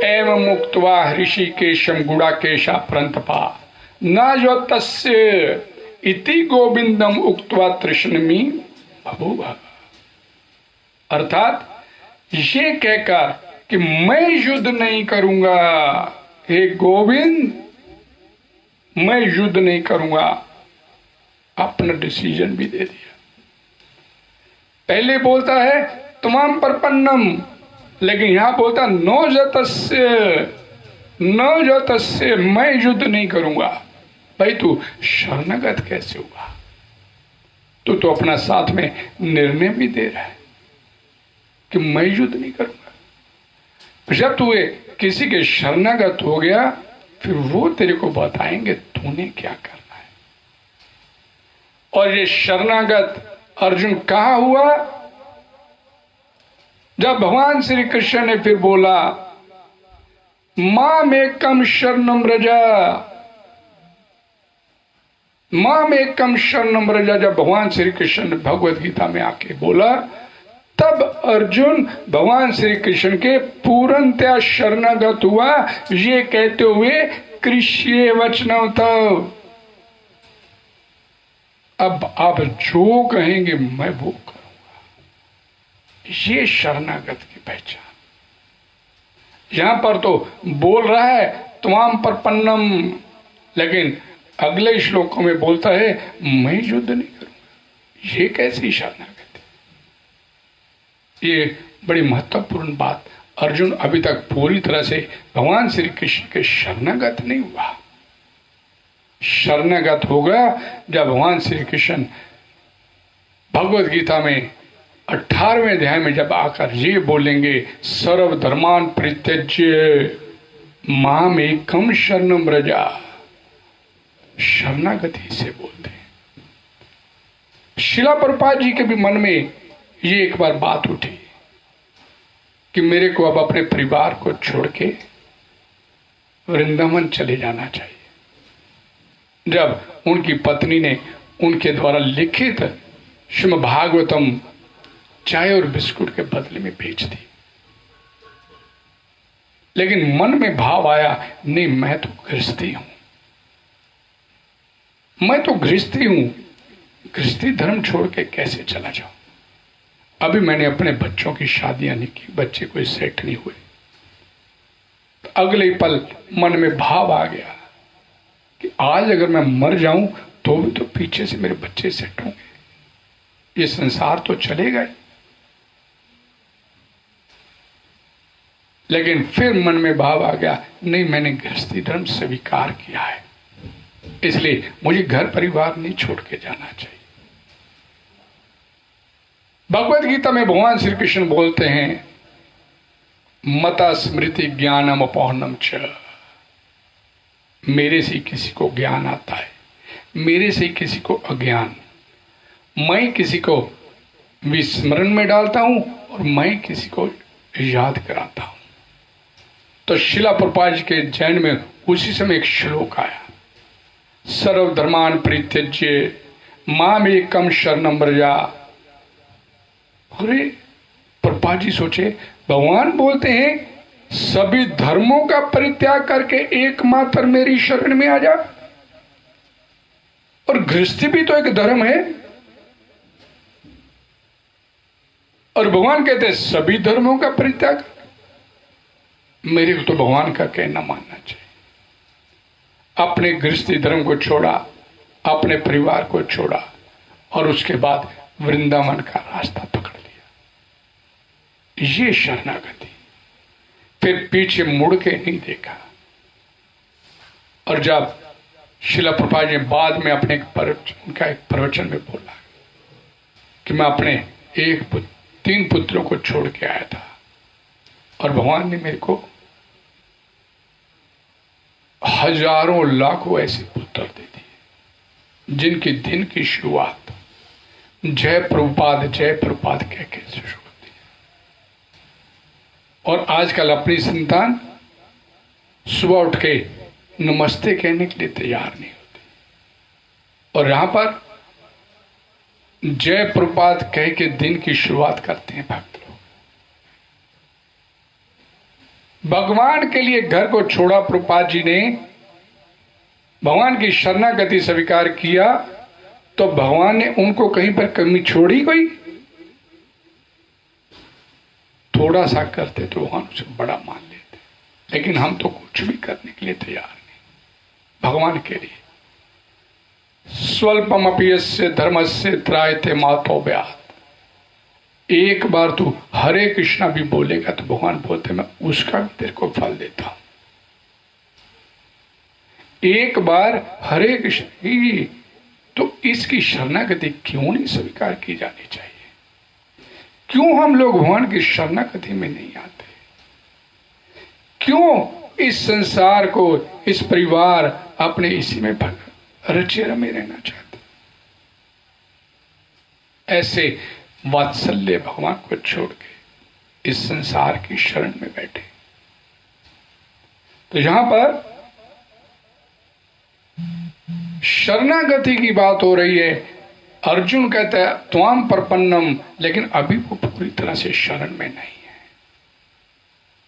एवं मुक्त्वा ऋषिकेशम गुड़ाकेशा प्रंतपा न जो तस्य इति गोविंदम उक्त्वा तृष्णमी बभूव। अर्थात ये कहकर कि मैं युद्ध नहीं करूंगा, हे गोविंद मैं युद्ध नहीं करूंगा, अपना डिसीजन भी दे दिया। पहले बोलता है तमाम परपन्नम, लेकिन यहां बोलता नो जतस्य मैं युद्ध नहीं करूंगा। भाई तू शरणागत कैसे हुआ? तू तो अपना साथ में निर्णय भी दे रहा है कि मैं युद्ध नहीं करूंगा। जब तू किसी के शरणागत हो गया, फिर वो तेरे को बताएंगे तूने क्या करना है। और ये शरणागत अर्जुन कहां हुआ? जब भगवान श्री कृष्ण ने फिर बोला माम एकम शरणम रजा, माम एकम शरणम रजा, जब भगवान श्री कृष्ण ने भगवत गीता में आके बोला, तब अर्जुन भगवान श्री कृष्ण के पूर्णतया शरणागत हुआ, ये कहते हुए कृष्य वचनम तब, अब आप जो कहेंगे मैं वो करूंगा। ये शरणागत की पहचान। यहां पर तो बोल रहा है तमाम परपन्नम, लेकिन अगले श्लोकों में बोलता है मैं युद्ध नहीं करूंगा। ये कैसी शरणागत? ये बड़ी महत्वपूर्ण बात। अर्जुन अभी तक पूरी तरह से भगवान श्री कृष्ण के शरणागत नहीं हुआ। शरणागत होगा जब भगवान श्री कृष्ण भगवत गीता में 18वें अध्याय में जब आकर ये बोलेंगे सर्व धर्मान परित्यज्य माम एकम शरणम रजा। शरणागति से बोलते हैं। शिला प्रभुपाद जी के भी मन में ये एक बार बात उठी कि मेरे को अब अपने परिवार को छोड़ के वृंदावन चले जाना चाहिए। जब उनकी पत्नी ने उनके द्वारा लिखित श्रीमद् भागवतम चाय और बिस्कुट के बदले में भेज दी, लेकिन मन में भाव आया नहीं मैं तो गृहस्थी हूं, मैं तो गृहस्थी हूं, गृहस्थी धर्म छोड़ के कैसे चला जाऊं। अभी मैंने अपने बच्चों की शादियां नहीं की, बच्चे कोई सेट नहीं हुए। तो अगले पल मन में भाव आ गया कि आज अगर मैं मर जाऊं तो भी तो पीछे से मेरे बच्चे सेट होंगे, ये संसार तो चलेगा ही। लेकिन फिर मन में भाव आ गया नहीं मैंने गृहस्थी धर्म स्वीकार किया है, इसलिए मुझे घर परिवार नहीं छोड़ के जाना चाहिए। भगवत गीता में भगवान श्री कृष्ण बोलते हैं मता स्मृति ज्ञानम अपौर्णम च, मेरे से किसी को ज्ञान आता है, मेरे से किसी को अज्ञान। मैं किसी को विस्मरण में डालता हूं और मैं किसी को याद कराता हूं। तो शिला प्रभुपाद जी के जैन में उसी समय एक श्लोक आया सर्वधर्मान परित्यज्य माम एकम शरणम व्रजा। अरे प्रभुपाद जी सोचे, भगवान बोलते हैं सभी धर्मों का परित्याग करके एकमात्र मेरी शरण में आ जा। और गृहस्थी भी तो एक धर्म है। और भगवान कहते हैं सभी धर्मों का परित्याग। मेरे को तो भगवान का कहना मानना चाहिए। अपने गृहस्थी धर्म को छोड़ा, अपने परिवार को छोड़ा और उसके बाद वृंदावन का रास्ता पकड़ लिया। ये शरणागति। फिर पीछे मुड़ के नहीं देखा। और जब शिला प्रभुपाद जी बाद में अपने उनका एक प्रवचन में बोला कि मैं अपने 3 पुत्रों को छोड़ के आया था और भगवान ने मेरे को हजारों लाखों ऐसे पुत्र दे दिए जिनकी दिन की शुरुआत जय प्रभुपाद कह के शुरू होती है। और आजकल अपनी संतान सुबह उठ के नमस्ते कहने के लिए तैयार नहीं होती। और यहां पर जय प्रभुपाद कह के दिन की शुरुआत करते हैं भक्त लोग। भगवान के लिए घर को छोड़ा प्रभुपाद जी ने, भगवान की शरणागति स्वीकार किया, तो भगवान ने उनको कहीं पर कमी छोड़ी कोई? थोड़ा सा करते तो भगवान उसे बड़ा मान लेते। लेकिन हम तो कुछ भी करने के लिए तैयार नहीं भगवान के लिए। स्वल्पमपि यस्य धर्मस्य त्रायते मातो व्यात। एक बार तू हरे कृष्णा भी बोलेगा तो भगवान बोलते मैं उसका भी तेरे को फल देता हूं। एक बार हरे कृष्ण ही तो इसकी शरणागति क्यों नहीं स्वीकार की जानी चाहिए? क्यों हम लोग भगवान की शरणागति में नहीं आते? क्यों इस संसार को, इस परिवार अपने इसी में रचे रमे रहना चाहते? ऐसे वात्सल्य भगवान को छोड़ के इस संसार की शरण में बैठे। तो यहां पर शरणागति की बात हो रही है। अर्जुन कहता है त्वाम प्रपन्नम, लेकिन अभी वो पूरी तरह से शरण में नहीं है।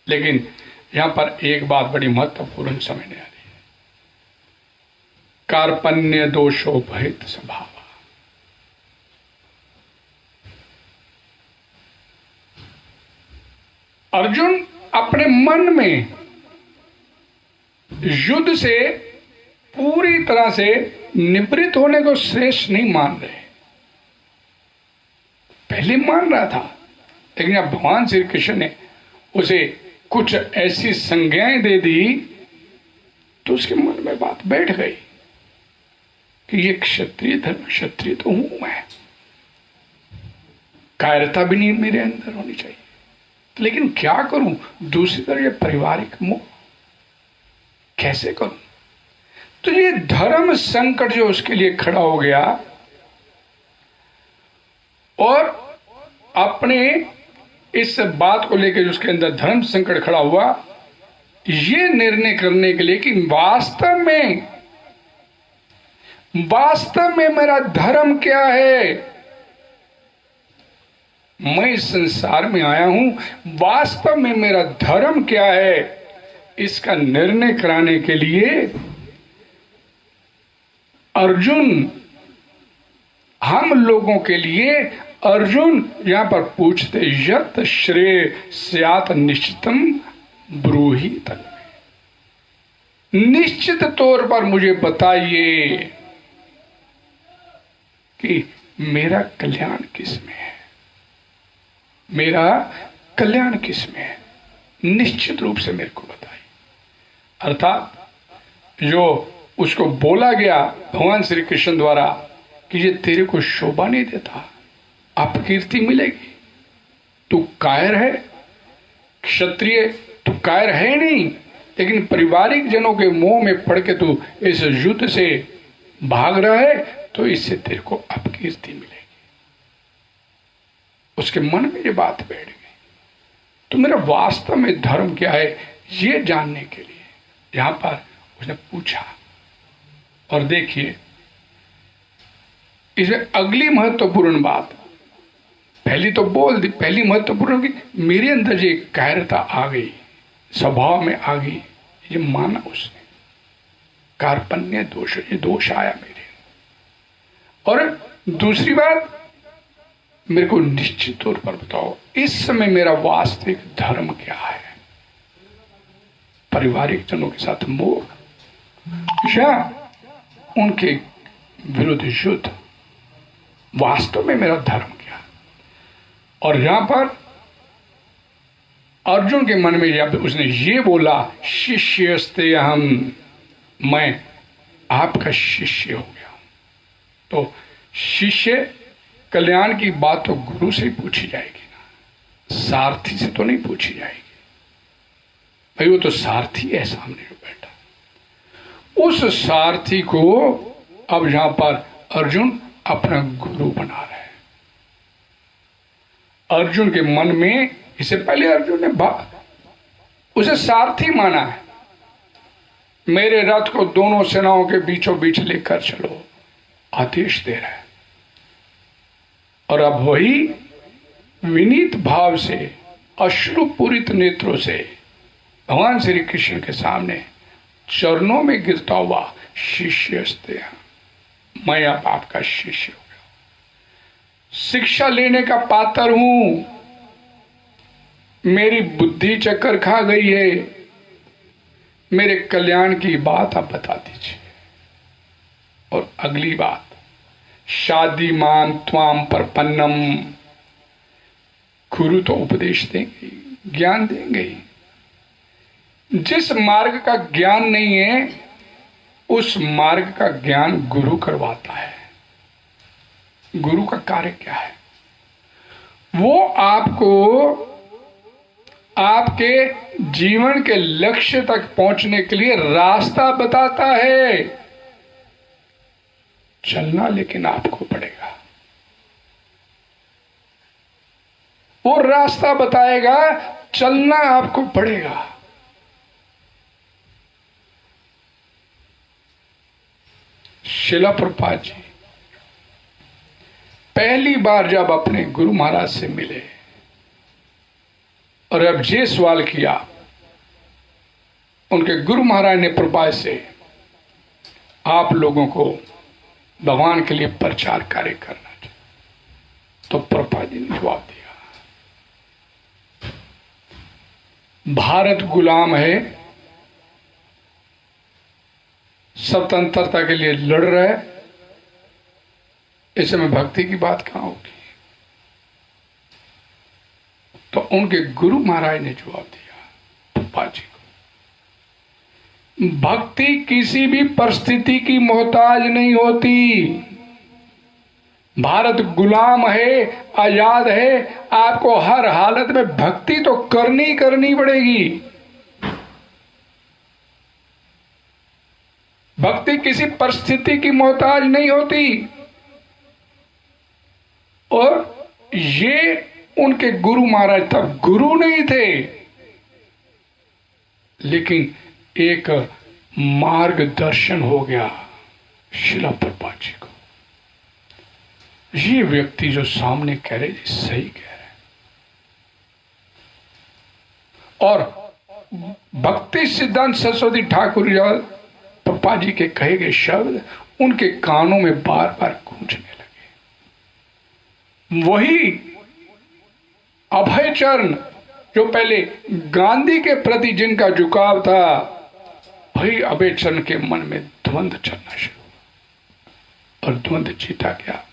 लेकिन यहां पर एक बात बड़ी महत्वपूर्ण समझने आ रही है। कार्पण्य दोषो भयत स्वभाव। अर्जुन अपने मन में युद्ध से पूरी तरह से निवृत्त होने को श्रेष्ठ नहीं मान रहे। पहले मान रहा था, लेकिन अब भगवान श्री कृष्ण ने उसे कुछ ऐसी संज्ञाएं दे दी तो उसके मन में बात बैठ गई कि ये क्षत्रिय धर्म, क्षत्रिय तो हूं मैं, कायरता भी नहीं मेरे अंदर होनी चाहिए। लेकिन क्या करूं? दूसरी तरफ ये पारिवारिक मोह कैसे करूं? तो ये धर्म संकट जो उसके लिए खड़ा हो गया और अपने इस बात को लेकर जो उसके अंदर धर्म संकट खड़ा हुआ, ये निर्णय करने के लिए कि वास्तव में मेरा धर्म क्या है, मैं इस संसार में आया हूं, वास्तव में मेरा धर्म क्या है, इसका निर्णय कराने के लिए अर्जुन, हम लोगों के लिए अर्जुन यहां पर पूछते यत श्रेय स्यात् निश्चितम ब्रूहि तन्मे। निश्चित तौर पर मुझे बताइए कि मेरा कल्याण किसमें है, मेरा कल्याण किसमें है, निश्चित रूप से मेरे को बताइए। अर्थात जो उसको बोला गया भगवान श्री कृष्ण द्वारा कि ये तेरे को शोभा नहीं देता, अपकीर्ति मिलेगी, तू कायर है, क्षत्रिय तू कायर है नहीं, लेकिन पारिवारिक जनों के मोह में पड़ के तू इस युद्ध से भाग रहा है, तो इससे तेरे को अपकीर्ति मिलेगी। उसके मन में ये बात बैठ गई। तो मेरा वास्तव में धर्म क्या है, ये जानने के लिए यहां पर उसने पूछा। और देखिए इसमें अगली महत्वपूर्ण बात, पहली तो बोल दी, पहली महत्वपूर्ण कि मेरे अंदर ये कायरता आ गई, स्वभाव में आ गई, ये माना उसने, कार्पण्य दोष, ये दोष आया मेरे। और दूसरी बात, मेरे को निश्चित तौर पर बताओ इस समय मेरा वास्तविक धर्म क्या है? पारिवारिक जनों के साथ मोह या उनके विरुद्ध युद्ध? वास्तव में मेरा धर्म क्या? और यहां पर अर्जुन के मन में जब उसने ये बोला, शिष्यस्ते अहम, मैं आपका शिष्य हो गया, तो शिष्य कल्याण की बात तो गुरु से ही पूछी जाएगी ना, सारथी से तो नहीं पूछी जाएगी। भाई वो तो सारथी है सामने जो बैठा, उस सारथी को अब यहां पर अर्जुन अपना गुरु बना रहे हैं। अर्जुन के मन में, इससे पहले अर्जुन ने उसे सारथी माना है, मेरे रथ को दोनों सेनाओं के बीचों बीच लेकर चलो, आदेश दे रहा है। और अब वही विनीत भाव से, अश्रुपूरित नेत्रों से भगवान श्री कृष्ण के सामने चरणों में गिरता हुआ, शिष्यस्ते, मैं अब आपका शिष्य हो गया, शिक्षा लेने का पात्र हूं, मेरी बुद्धि चक्कर खा गई है, मेरे कल्याण की बात आप बता दीजिए। और अगली बात, शादी मान त्वाम परपन्नम, गुरु तो उपदेश देंगे, ज्ञान देंगे ही। जिस मार्ग का ज्ञान नहीं है उस मार्ग का ज्ञान गुरु करवाता है। गुरु का कार्य क्या है? वो आपको आपके जीवन के लक्ष्य तक पहुंचने के लिए रास्ता बताता है। चलना लेकिन आपको पड़ेगा, वो रास्ता बताएगा, चलना आपको पड़ेगा। शिला प्रभुपाद जी पहली बार जब अपने गुरु महाराज से मिले और अब ये सवाल किया, उनके गुरु महाराज ने प्रभुपाद से, आप लोगों को भगवान के लिए प्रचार कार्य करना चाहिए। तो प्रभुपाद जी ने जवाब दिया, भारत गुलाम है, स्वतंत्रता के लिए लड़ रहा है, इस समय भक्ति की बात कहां होगी? तो उनके गुरु महाराज ने जवाब दिया प्रभुपाद जी को, भक्ति किसी भी परिस्थिति की मोहताज नहीं होती। भारत गुलाम है, आजाद है, आपको हर हालत में भक्ति तो करनी पड़ेगी। भक्ति किसी परिस्थिति की मोहताज नहीं होती। और ये उनके गुरु महाराज तब गुरु नहीं थे, लेकिन एक मार्गदर्शन हो गया शिला प्रभुपाद जी को। ये व्यक्ति जो सामने कह रहे सही कह रहे, और भक्ति सिद्धांत सरस्वती ठाकुर प्रभुपाद जी के कहे गए शब्द उनके कानों में बार बार गूंजने लगे। वही अभय चरण जो पहले गांधी के प्रति जिनका झुकाव था, वही अभय चरण के मन में द्वंद्व चलना शुरू हुआ। और द्वंद्व जीता क्या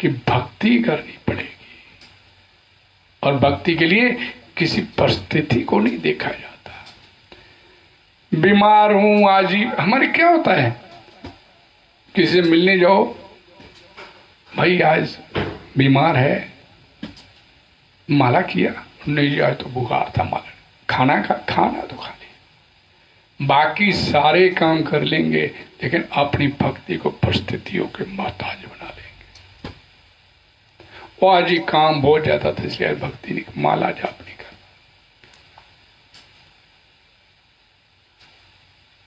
कि भक्ति करनी पड़ेगी, और भक्ति के लिए किसी परिस्थिति को नहीं देखा जाता। बीमार हूं आज ही, हमारे क्या होता है, किसी से मिलने जाओ, भाई आज बीमार है, माला किया नहीं, आज तो बुखार था, माला खाना तो खा लिया, बाकी सारे काम कर लेंगे, लेकिन अपनी भक्ति को परिस्थितियों के मोहताज बना लेंगे। वो आज ही काम बहुत ज्यादा था इसलिए भक्ति नहीं, माला जाप नहीं कर।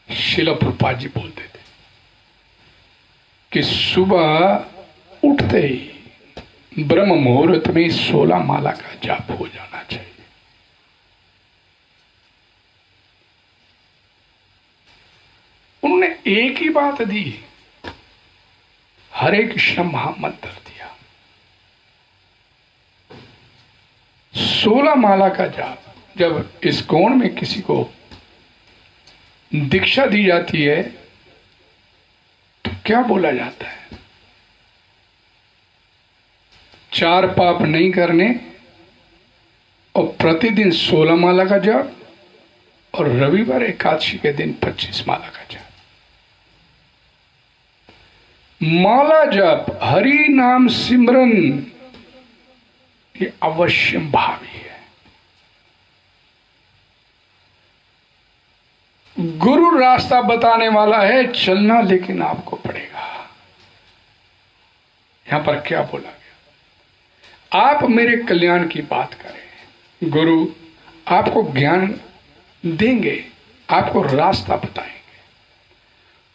शिला प्रभुपाद जी बोलते थे कि सुबह उठते ही ब्रह्म मुहूर्त में 16 माला का जाप हो जाना चाहिए। उन्होंने एक ही बात दी, हरे कृष्ण महामंत्र दिया। 16 माला का जाप। जब इस कोण में किसी को दीक्षा दी जाती है तो क्या बोला जाता है? 4 पाप नहीं करने और प्रतिदिन 16 माला का जाप और रविवार एकादशी के दिन 25 माला का जाप। माला जाप, हरि नाम सिमरन, ये अवश्य भावी है। गुरु रास्ता बताने वाला है, चलना लेकिन आपको पड़ेगा। यहां पर क्या बोला गया? आप मेरे कल्याण की बात करें, गुरु आपको ज्ञान देंगे, आपको रास्ता बताएंगे,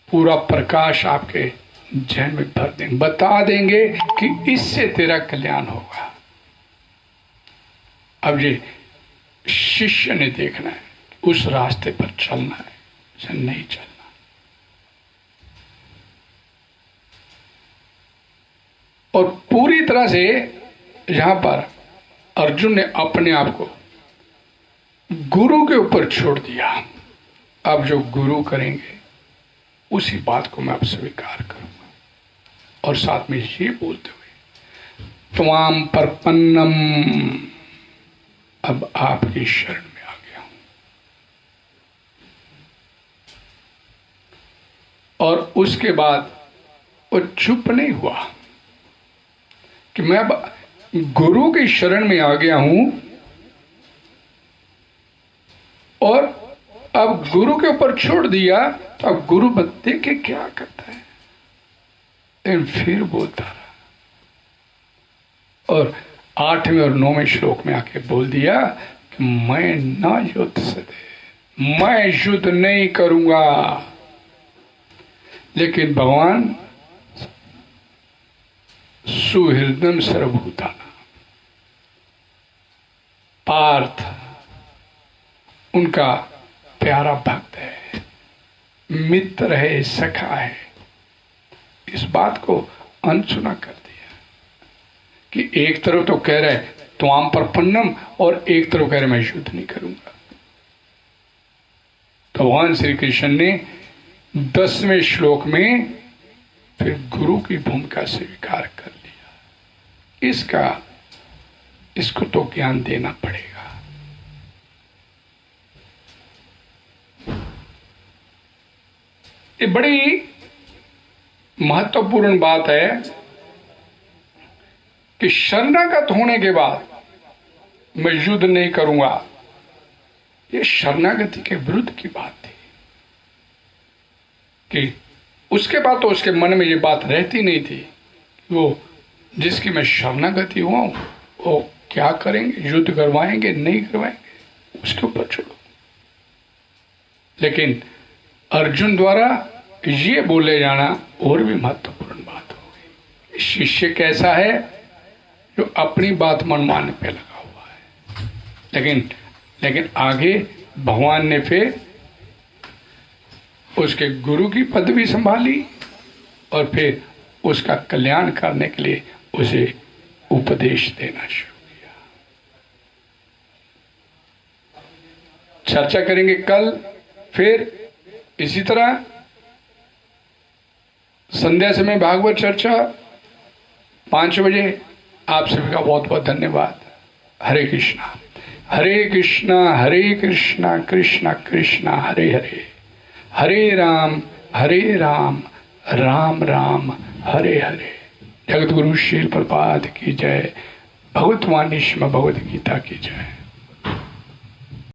पूरा प्रकाश आपके जहन में भर देंगे, बता देंगे कि इससे तेरा कल्याण होगा। अब ये शिष्य ने देखना है, उस रास्ते पर चलना है या नहीं चलना। और पूरी तरह से यहां पर अर्जुन ने अपने आप को गुरु के ऊपर छोड़ दिया। अब जो गुरु करेंगे उसी बात को मैं अब स्वीकार करूंगा। और साथ में ये बोलते हुए, त्वाम परपन्नम, अब आपकी शरण में आ गया हूं। और उसके बाद वो चुप नहीं हुआ कि मैं अब गुरु की शरण में आ गया हूं और अब गुरु के ऊपर छोड़ दिया, तो अब गुरु बत्ते के क्या करता है? लेकिन फिर बोलता रहा और 8वें और 9वें श्लोक में आके बोल दिया कि मैं ना युद्ध सदे, मैं युद्ध नहीं करूंगा। लेकिन भगवान सुहृदम सर्वभूतानां, पार्थ उनका प्यारा भक्त है, मित्र है, सखा है। इस बात को अनसुना कर दिया कि एक तरफ तो कह रहे त्वाम परपन्नम और एक तरफ कह रहे मैं युद्ध नहीं करूंगा। तो भगवान श्री कृष्ण ने 10वें श्लोक में फिर गुरु की भूमिका स्वीकार कर लिया। इसको तो ज्ञान देना पड़ेगा। ये बड़ी महत्वपूर्ण बात है कि शरणागत होने के बाद मैं युद्ध नहीं करूंगा, ये शरणागति के विरुद्ध की बात थी। कि उसके बाद तो उसके मन में ये बात रहती नहीं थी, वो जिसकी मैं शरणागति हुआ हूं वो क्या करेंगे, युद्ध करवाएंगे नहीं करवाएंगे, उसके ऊपर छोड़ो। लेकिन अर्जुन द्वारा ये बोले जाना और भी महत्वपूर्ण बात हो गई। शिष्य कैसा है? जो अपनी बात मनमाने पे लगा हुआ है। लेकिन आगे भगवान ने फिर उसके गुरु की पदवी संभाली और फिर उसका कल्याण करने के लिए उसे उपदेश देना शुरू किया। चर्चा करेंगे कल फिर इसी तरह संध्या समय भागवत चर्चा 5 बजे। आप सभी का बहुत बहुत धन्यवाद। हरे कृष्णा हरे कृष्णा हरे कृष्णा कृष्णा कृष्णा हरे हरे, हरे राम राम राम हरे हरे। जगत गुरु श्रील प्रपाद की जय। भगवत वाणी श्रीमद् भगवद गीता की जय।